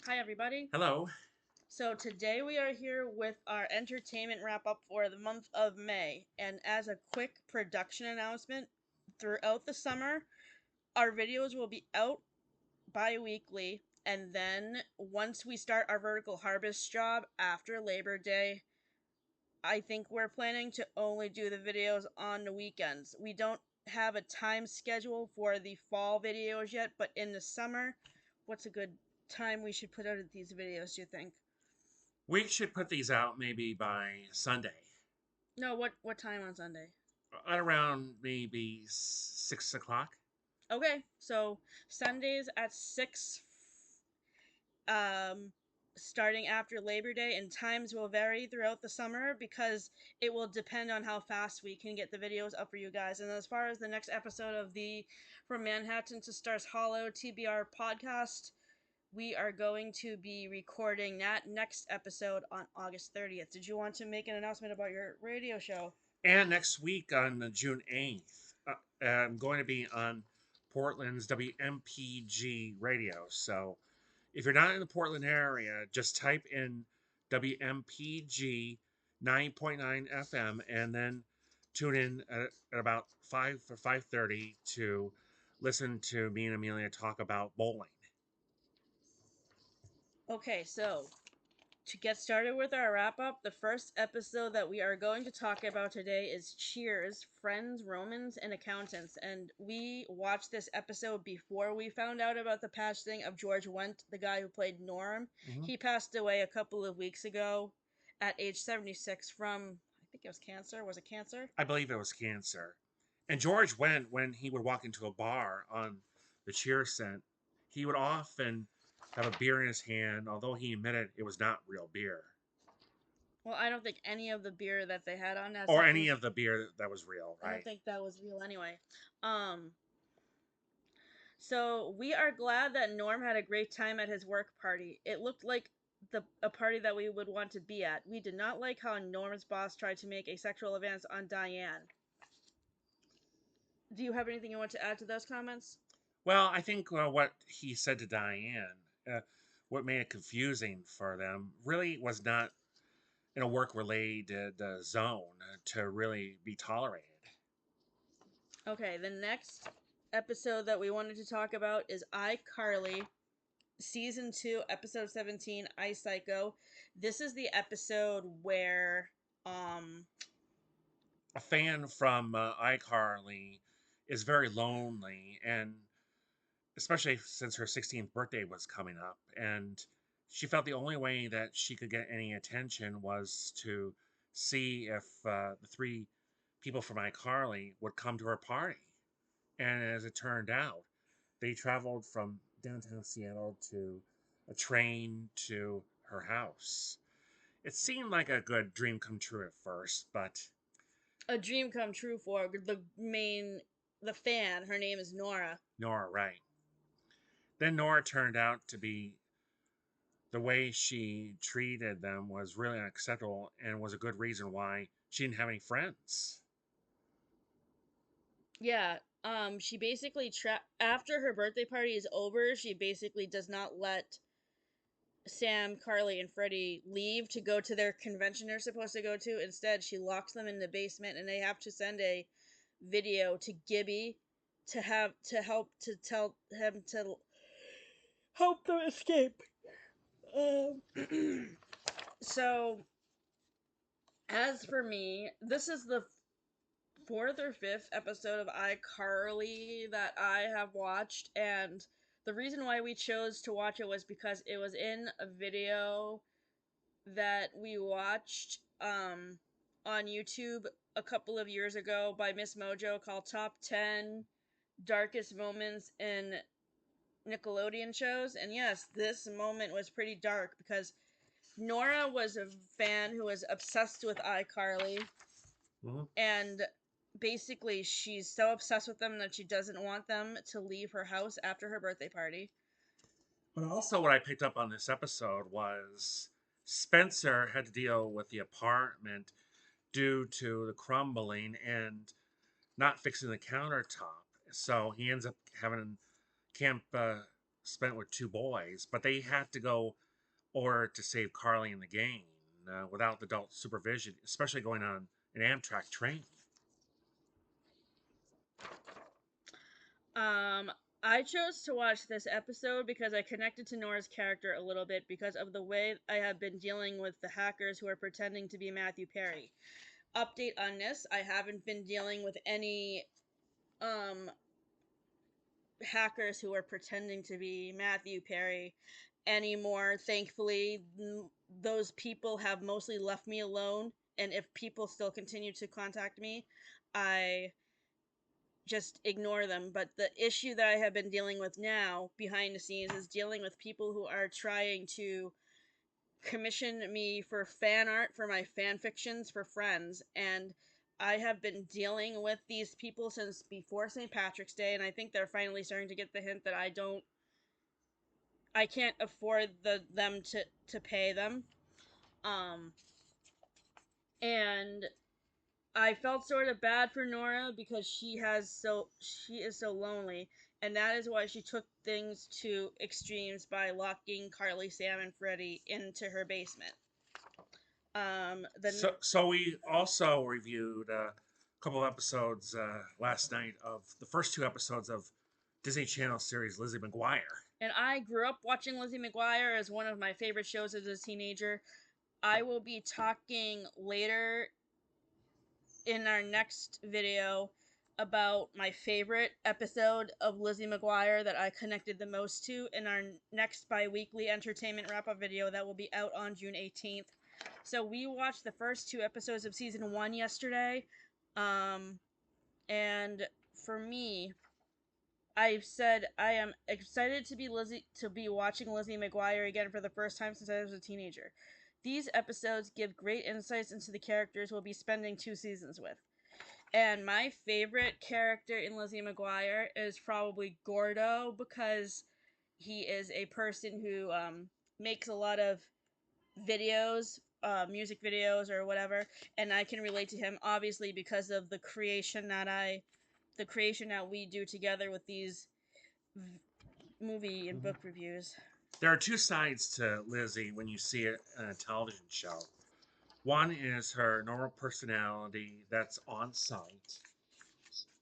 Hi, everybody. Hello. So, today we are here with our entertainment wrap up for the month of May. And as a quick production announcement, throughout the summer, our videos will be out bi weekly. And then once we start our vertical harvest job after Labor Day, I think we're planning to only do the videos on the weekends. We don't have a time schedule for the fall videos yet, but in the summer, what's a good time we should put out these videos, do you think? We should put these out maybe by Sunday, No, what time on Sunday? at around maybe 6 o'clock. Okay, so Sundays at 6, um starting after Labor Day, and times will vary throughout the summer because it will depend on how fast we can get the videos up for you guys. And as far as the next episode of the From Manhattan to Stars Hollow TBR podcast, we are going to be recording that next episode on August 30th. Did you want to make an announcement about your radio show? And next week on June 8th, I'm going to be on Portland's WMPG radio. So if you're not in the Portland area, just type in WMPG 9.9 FM and then tune in at about 5 or 5:30 to listen to me and Amelia talk about bowling. Okay, so to get started with our wrap up, the first episode that we are going to talk about today is Cheers, Friends, Romans, and Accountants. And we watched this episode before we found out about the passing of George Wendt, the guy who played Norm. Mhm. He passed away a couple of weeks ago at age 76 from, I think it was cancer. Was it cancer? I believe it was cancer. And George went when he would walk into a bar on the cheer scent. He would often have a beer in his hand, although he admitted it was not real beer. Well, I don't think any of the beer that they had on that Or set any was. of the beer that was real, I don't right? think that was real anyway. Um, So we are glad that Norm had a great time at his work party. It looked like a party that we would want to be at. We did not like how Norm's boss tried to make a sexual advance on Diane. Do you have anything you want to add to those comments? Well, I think what he said to Diane, what made it confusing for them, really was not in a work related zone to really be tolerated. Okay, the next episode that we wanted to talk about is iCarly, season 2, episode 17, I Psycho. This is the episode where um A fan from iCarly is very lonely, and especially since her 16th birthday was coming up, and she felt the only way that she could get any attention was to see if the three people from iCarly would come to her party. And as it turned out, they traveled from downtown Seattle to a train to her house. It seemed like a good dream come true at first, but a dream come true for the fan. Her name is Nora. Nora, right. Then Nora turned out to be the way she treated them was really unacceptable and was a good reason why she didn't have any friends. Yeah. She basically after her birthday party is over, she basically does not let Sam, Carly, and Freddie leave to go to their convention they're supposed to go to. Instead, she locks them in the basement, and they have to send a video to Gibby to help to tell him to help them escape. Um, so as for me, this is the fourth or fifth episode of iCarly that I have watched, and the reason why we chose to watch it was because it was in a video that we watched on YouTube a couple of years ago by Miss Mojo called Top 10 Darkest Moments in Nickelodeon Shows. And yes, this moment was pretty dark because Nora was a fan who was obsessed with iCarly, Mhm. and basically she's so obsessed with them that she doesn't want them to leave her house after her birthday party. But also, what I picked up on this episode was Spencer had to deal with the apartment due to the crumbling and not fixing the countertop. So he ends up having Camp spent with two boys, but they had to go or to save Carly and the gang without adult supervision, especially going on an Amtrak train. Um, I chose to watch this episode because I connected to Nora's character a little bit because of the way I have been dealing with the hackers who are pretending to be Matthew Perry. Update on this: I haven't been dealing with any um hackers who are pretending to be Matthew Perry anymore. Thankfully, those people have mostly left me alone. And if people still continue to contact me, I just ignore them. But the issue that I have been dealing with now behind the scenes is dealing with people who are trying to commission me for fan art for my fan fictions for friends. And I have been dealing with these people since before St. Patrick's Day, and I think they're finally starting to get the hint that I can't afford them to pay them. Um and I felt sort of bad for Nora because she is so lonely, and that is why she took things to extremes by locking Carly, Sam, and Freddie into her basement. The So we also reviewed a couple of episodes last night of the first two episodes of Disney Channel series Lizzie McGuire. And I grew up watching Lizzie McGuire as one of my favorite shows as a teenager. I will be talking later in our next video about my favorite episode of Lizzie McGuire that I connected the most to in our next bi weekly entertainment wrap up video that will be out on June 18th. So, we watched the first two episodes of season one yesterday. Um, and for me, I've said I am excited to be watching Lizzie McGuire again for the first time since I was a teenager. These episodes give great insights into the characters we'll be spending two seasons with. And my favorite character in Lizzie McGuire is probably Gordo because he is a person who makes a lot of videos, music videos or whatever, and I can relate to him obviously because of the creation that we do together with these movie and book reviews. There are two sides to Lizzie when you see it in a television show. One is her normal personality that's on site,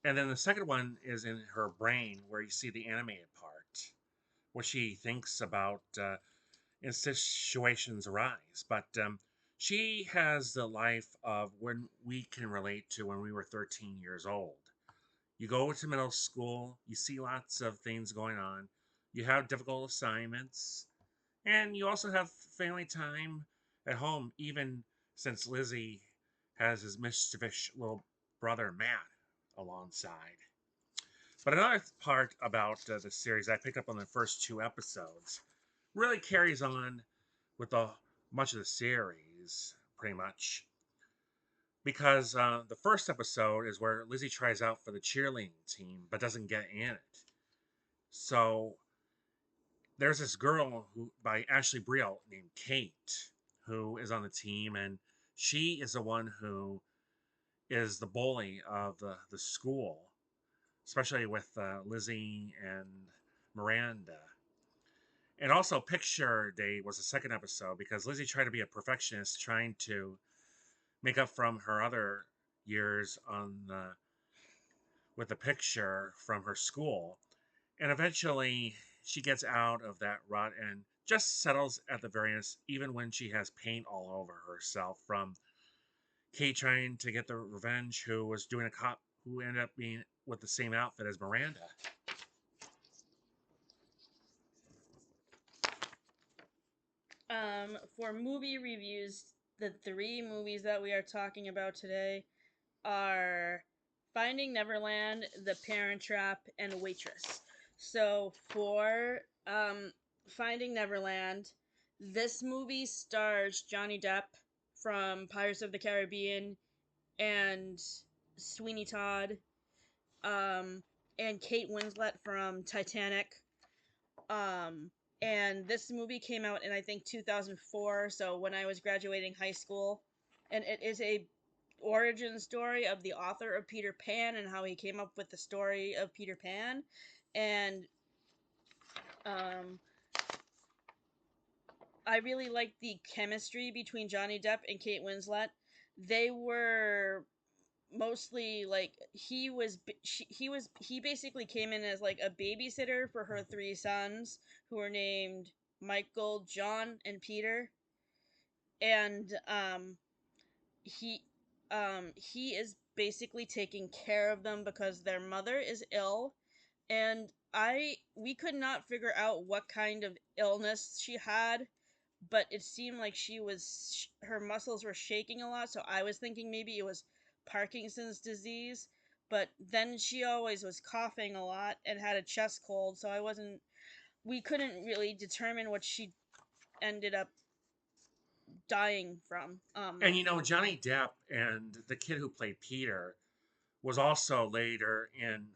and then the second one is in her brain where you see the animated part, what she thinks about as situations arise. But she has the life of when we can relate to when we were 13 years old. You go to middle school, you see lots of things going on, you have difficult assignments, and you also have family time at home, even since Lizzie has his mischievous little brother Matt alongside. But another part about the series I picked up on the first two episodes really carries on with much of the series, pretty much. Because the first episode is where Lizzie tries out for the cheerleading team but doesn't get in it. So there's this girl who by Ashley Brielle named Kate who is on the team, and she is the one who is the bully of the school, especially with Lizzie and Miranda. And also, Picture Day was the second episode because Lizzie tried to be a perfectionist, trying to make up from her other years on with the picture from her school. And eventually, she gets out of that rut and just settles at the very end, even when she has paint all over herself from Kate trying to get the revenge, who was doing a cop who ended up being with the same outfit as Miranda. For movie reviews, the three movies that we are talking about today are Finding Neverland, The Parent Trap, and Waitress. So for Finding Neverland, this movie stars Johnny Depp from Pirates of the Caribbean and Sweeney Todd, um, and Kate Winslet from Titanic. Um, and this movie came out in I think 2004, so when I was graduating high school, and it is a origin story of the author of Peter Pan and how he came up with the story of Peter Pan. And Um, I really liked the chemistry between Johnny Depp and Kate Winslet. They were mostly like he basically came in as like a babysitter for her three sons who were named Michael, John, and Peter. And he he is basically taking care of them because their mother is ill, and I we could not figure out what kind of illness she had, but it seemed like her muscles were shaking a lot, so I was thinking maybe it was Parkinson's disease. But then she always was coughing a lot and had a chest cold, so I wasn't we couldn't really determine what she ended up dying from. And Johnny Depp and the kid who played Peter was also later in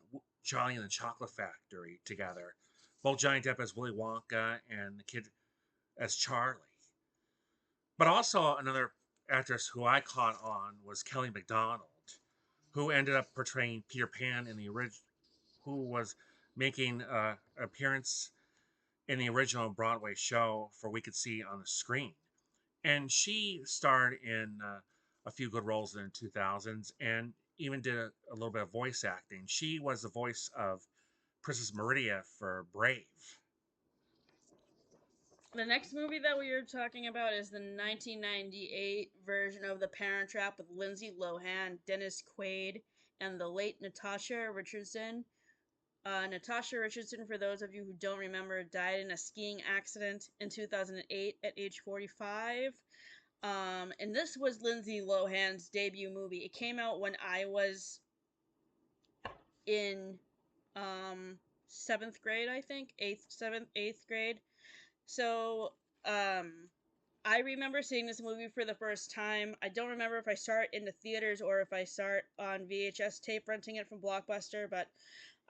Charlie and the Chocolate Factory together. Both Johnny Depp as Willy Wonka and the kid as Charlie. But also another actress who I caught on was Kelly Macdonald, who ended up portraying Peter Pan in the original, who was making an appearance in the original Broadway show for We Could See on the Screen. And she starred in a few good roles in the 2000s and even did a little bit of voice acting. She was the voice of Princess Meridia for Brave. The next movie that we are talking about is the 1998 version of The Parent Trap with Lindsay Lohan, Dennis Quaid, and the late Natasha Richardson. Natasha Richardson, for those of you who don't remember, died in a skiing accident in 2008 at age 45. And this was Lindsay Lohan's debut movie. It came out when I was in seventh grade, I think, eighth grade. So um, I remember seeing this movie for the first time. I don't remember if I saw it in the theaters or if I saw it on VHS tape, renting it from Blockbuster, but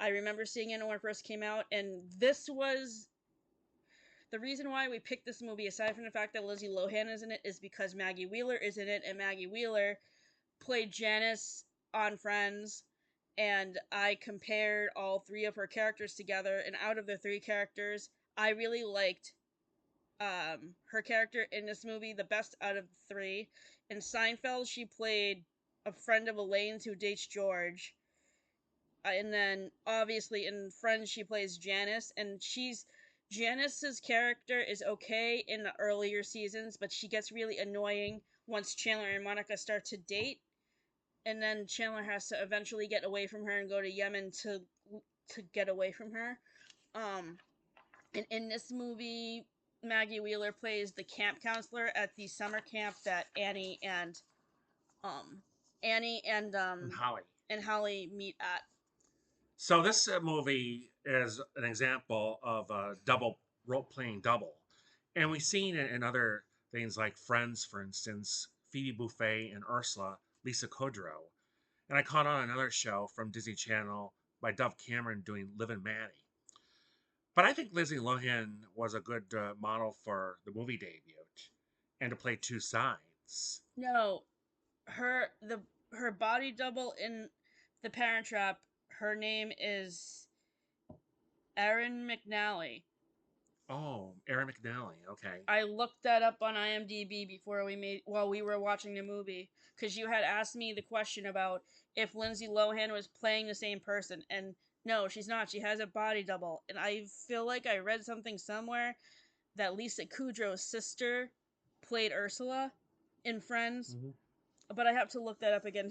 I remember seeing it when it first came out, and this was the reason why we picked this movie, aside from the fact that Lizzie Lohan is in it, is because Maggie Wheeler is in it, and Maggie Wheeler played Janice on Friends, and I compared all three of her characters together, and out of the three characters, I really liked her character in this movie the best out of the three. In Seinfeld, she played a friend of Elaine's who dates George. And then obviously in Friends she plays Janice, and she's Janice's character is okay in the earlier seasons, but she gets really annoying once Chandler and Monica start to date, and then Chandler has to eventually get away from her and go to Yemen to get away from her. Um, and in this movie, Maggie Wheeler plays the camp counselor at the summer camp that um Annie And Holly. and Holly meet at. So this movie is an example of a double role playing double, and we've seen it in other things like Friends, for instance, Phoebe Buffay and Ursula, Lisa Kudrow, and I caught on another show from Disney Channel by Dove Cameron doing Liv and Maddie. But I think Lizzie Lohan was a good model for the movie debut, and to play two sides. No, her body double in The Parent Trap. Her name is Erin McNally. Oh, Erin McNally. Okay. I looked that up on IMDb before while we were watching the movie, because you had asked me the question about if Lindsay Lohan was playing the same person, and no, she's not. She has a body double, and I feel like I read something somewhere that Lisa Kudrow's sister played Ursula in Friends, Mm-hmm. but I have to look that up again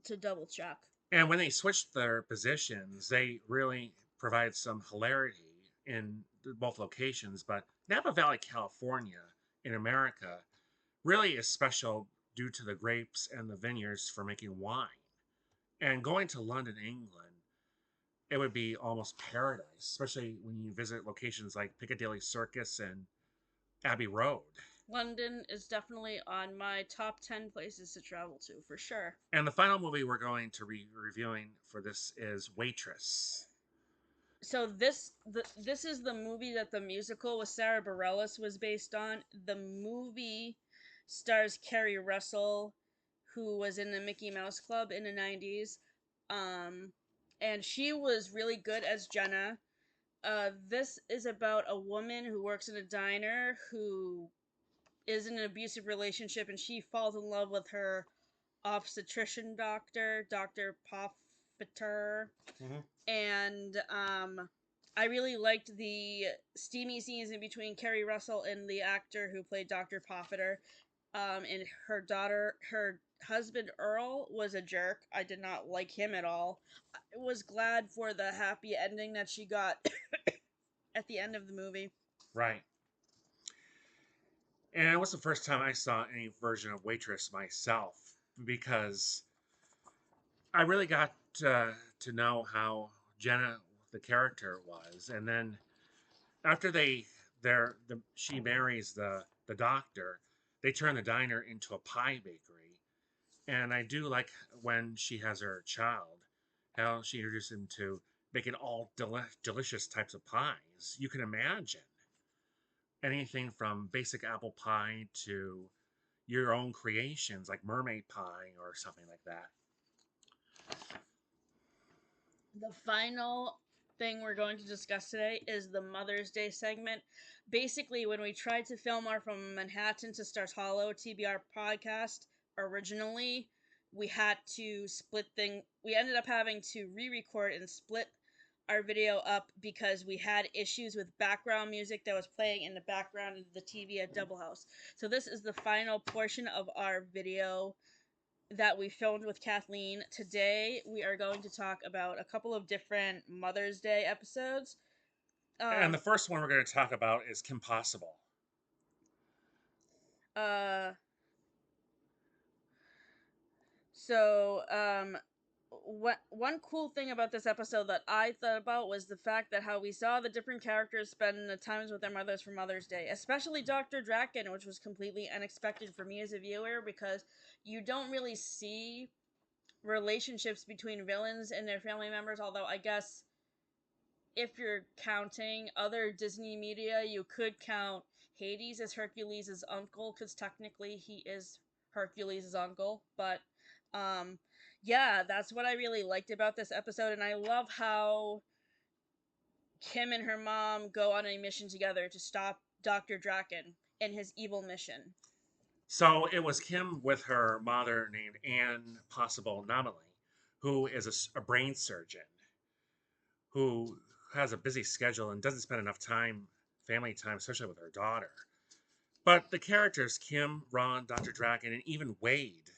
to double check. And when they switched their positions, they really provide some hilarity in both locations. But Napa Valley, California, in America, really is special due to the grapes and the vineyards for making wine. And going to London, England, it would be almost paradise, especially when you visit locations like Piccadilly Circus and Abbey Road. London is definitely on my top 10 places to travel to, for sure. And the final movie we're going to be reviewing for this is Waitress. So this is the movie that the musical with Sarah Bareilles was based on. The movie stars Kerry Russell, who was in the Mickey Mouse Club in the 90s. Um, and she was really good as Jenna. This is about a woman who works in a diner who is in an abusive relationship, and she falls in love with her obstetrician doctor, Dr. Poffitter. Mm-hmm. And I really liked the steamy scenes in between Kerry Russell and the actor who played Dr. Poffitter. And her daughter, her husband Earl was a jerk. I did not like him at all. I was glad for the happy ending that she got at the end of the movie. Right. And it was the first time I saw any version of Waitress myself because I really got to know how Jenna, the character, was, and then after she marries the doctor, they turn the diner into a pie bakery, and I do like when she has her child, how she introduced him to making all delicious types of pies. You can imagine anything from basic apple pie to your own creations like mermaid pie or something like that. The final thing we're going to discuss today is the Mother's Day segment. Basically, when we tried to film our From Manhattan to Stars Hollow TBR podcast originally, we had to split thing. We ended up having to re-record and split our video up because we had issues with background music that was playing in the background of the TV at Double House. So this is the final portion of our video that we filmed with Kathleen. Today, we are going to talk about a couple of different Mother's Day episodes. And the first one we're going to talk about is Kim Possible. Uh, so, one cool thing about this episode that I thought about was the fact that how we saw the different characters spend the times with their mothers for Mother's Day, especially Dr. Draken, which was completely unexpected for me as a viewer because you don't really see relationships between villains and their family members, although I guess if you're counting other Disney media, you could count Hades as Hercules' uncle, because technically he is Hercules' uncle. But um, yeah, that's what I really liked about this episode, and I love how Kim and her mom go on a mission together to stop Dr. Draken and his evil mission. So it was Kim with her mother named Anne Possible Nominally, who is a brain surgeon who has a busy schedule and doesn't spend enough family time, especially with her daughter. But the characters, Kim, Ron, Dr. Draken, and even Wade,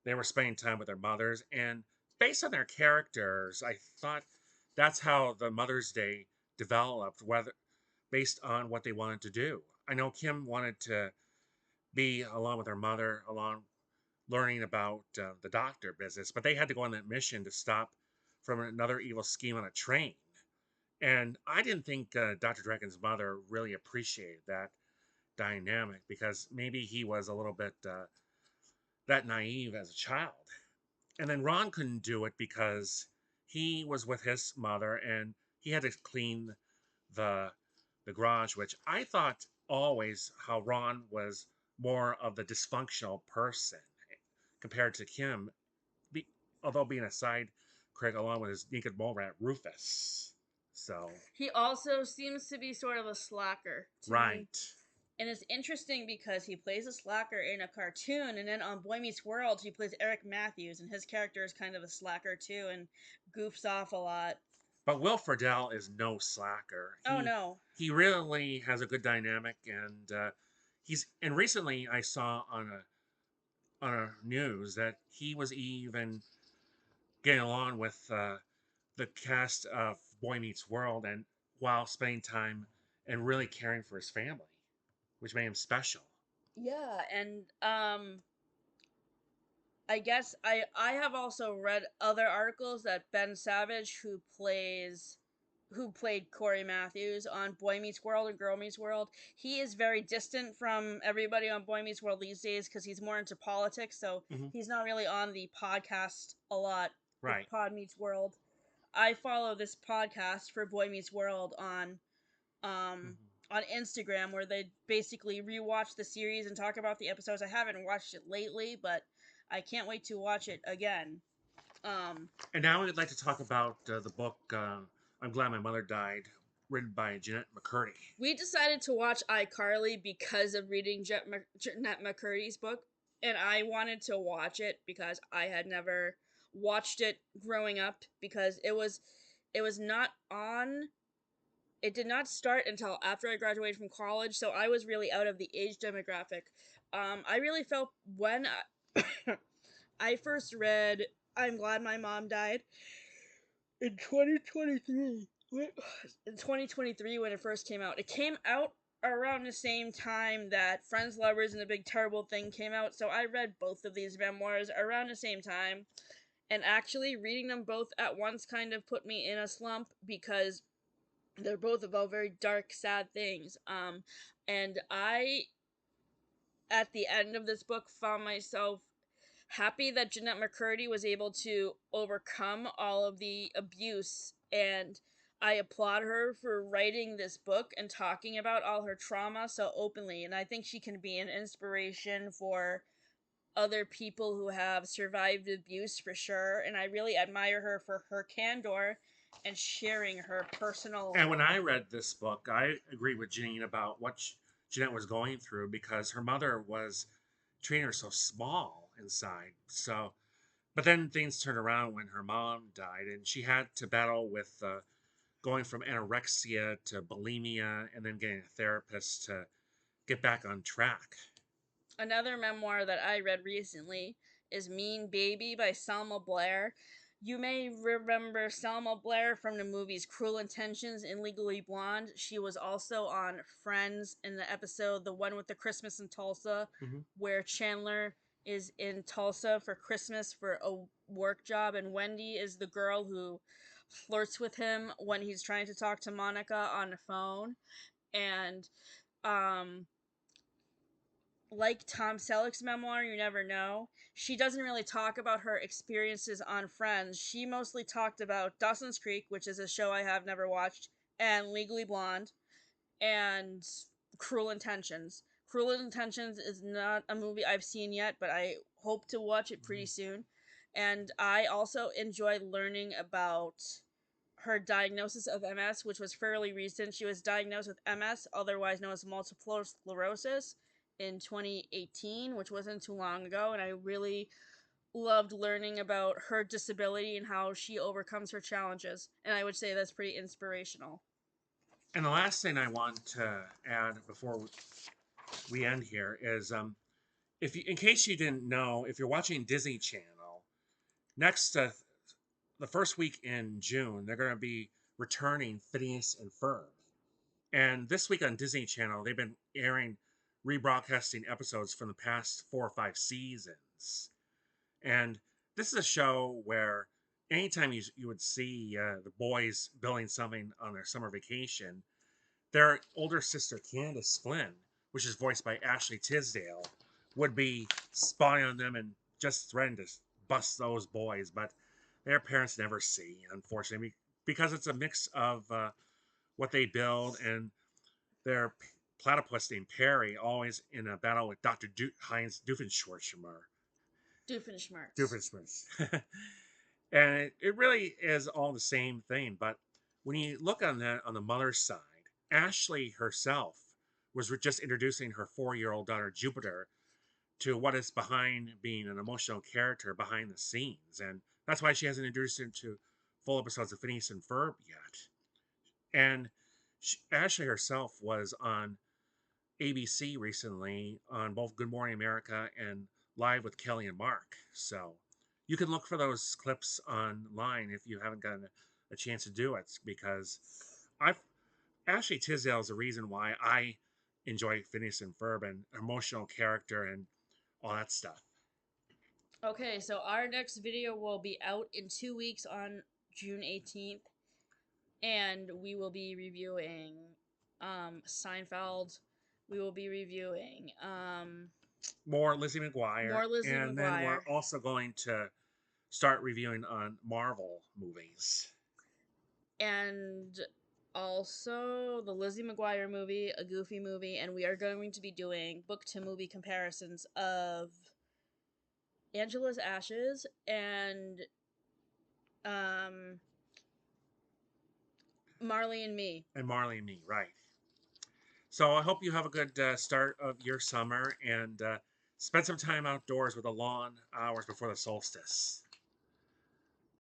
they were spending time with their mothers. And based on their characters, I thought that's how the Mother's Day developed, whether based on what they wanted to do. I know Kim wanted to be along with her mother, along learning about the doctor business, but they had to go on that mission to stop from another evil scheme on a train. And I didn't think Dr. Dragon's mother really appreciated that dynamic because maybe he was a little bit that naive as a child. And then Ron couldn't do it because he was with his mother and he had to clean the the garage, which I thought always how Ron was more of the dysfunctional person compared to Kim, be, although being a side critic along with his naked mole rat Rufus. So He also seems to be sort of a slacker to me. right. And it's interesting because he plays a slacker in a cartoon, and then on Boy Meets World, he plays Eric Matthews, and his character is kind of a slacker too and goofs off a lot. But Will Friedle is no slacker. Oh He no. he really has a good dynamic, and recently I saw on a news that he was even getting along with the cast of Boy Meets World, and while spending time and really caring for his family, which made him special. Yeah, and I guess I have also read other articles that Ben Savage, who played Corey Matthews on Boy Meets World and Girl Meets World, he is very distant from everybody on Boy Meets World these days because he's more into politics. So Mm-hmm. he's not really on the podcast a lot with Right. Pod Meets World. I follow this podcast for Boy Meets World um Mm-hmm. on Instagram where they basically rewatch the series and talk about the episodes. I haven't watched it lately, but I can't wait to watch it again. Um And now I'd like to talk about the book I'm Glad My Mother Died written by Jeanette McCurdy. We decided to watch iCarly because of reading Jeanette McCurdy's book, and I wanted to watch it because I had never watched it growing up because it was not on. It did not start until after I graduated from college, so I was really out of the age demographic. I really felt when I first read I'm Glad My Mom Died in 2023. In 2023 when it first came out. It came out around the same time that Friends, Lovers, and the Big Terrible Thing came out, so I read both of these memoirs around the same time. And actually, reading them both at once kind of put me in a slump because they're both about very dark, sad things. And I, at the end of this book, found myself happy that Jeanette McCurdy was able to overcome all of the abuse, and I applaud her for writing this book and talking about all her trauma so openly, and I think she can be an inspiration for other people who have survived abuse for sure, and I really admire her for her candor and sharing her personal. And when I read this book, I agree with Janine about what Jeanette was going through because her mother was treating her so small inside. So, but then things turned around when her mom died, and she had to battle with going from anorexia to bulimia, and then getting a therapist to get back on track. Another memoir that I read recently is Mean Baby by Selma Blair. You may remember Selma Blair from the movies Cruel Intentions and Legally Blonde. She was also on Friends in the episode The One with the Christmas in Tulsa, Mm-hmm. where Chandler is in Tulsa for Christmas for a work job, and Wendy is the girl who flirts with him when he's trying to talk to Monica on the phone. And um like Tom Selleck's memoir, You Never Know, she doesn't really talk about her experiences on Friends. She mostly talked about Dawson's Creek, which is a show I have never watched, and Legally Blonde, and Cruel Intentions. Cruel Intentions is not a movie I've seen yet, but I hope to watch it pretty soon. And I also enjoyed learning about her diagnosis of MS, which was fairly recent. She was diagnosed with MS, otherwise known as multiple sclerosis, in 2018, which wasn't too long ago. And I really loved learning about her disability and how she overcomes her challenges. And I would say that's pretty inspirational. And the last thing I want to add before we end here is, if you, in case you didn't know, if you're watching Disney Channel, next the first week in June, they're going to be returning Phineas and Ferb. And this week on Disney Channel, they've been airing rebroadcasting episodes from the past 4 or 5 seasons. And this is a show where anytime you would see the boys building something on their summer vacation, their older sister Candace Flynn, which is voiced by Ashley Tisdale, would be spying on them and just threatening to bust those boys. But their parents never see, unfortunately, because it's a mix of what they build and their platypus named Perry, always in a battle with Dr. Heinz Doofenshmirtz. Doofenshmirtz. Doofenshmirtz. And it really is all the same thing. But when you look on the mother's side, Ashley herself was just introducing her 4-year-old daughter Jupiter to what is behind being an emotional character behind the scenes, and that's why she hasn't introduced him to full episodes of Phineas and Ferb yet. And Ashley herself was on ABC recently on both Good Morning America and Live with Kelly and Mark. So you can look for those clips online if you haven't gotten a chance to do it, because I've Ashley Tisdale is the reason why I enjoy Phineas and Ferb and emotional character and all that stuff. Okay, so our next video will be out in 2 weeks on June 18th, and we will be reviewing Seinfeld. We will be reviewing More Lizzie McGuire, more Lizzie and then we're McGuire, also going to start reviewing on Marvel movies. and also the Lizzie McGuire movie, a Goofy movie, and we are going to be doing book to movie comparisons of Angela's Ashes and um Marley and Me. And Marley and Me, right. So I hope you have a good start of your summer and spend some time outdoors with the long hours before the solstice.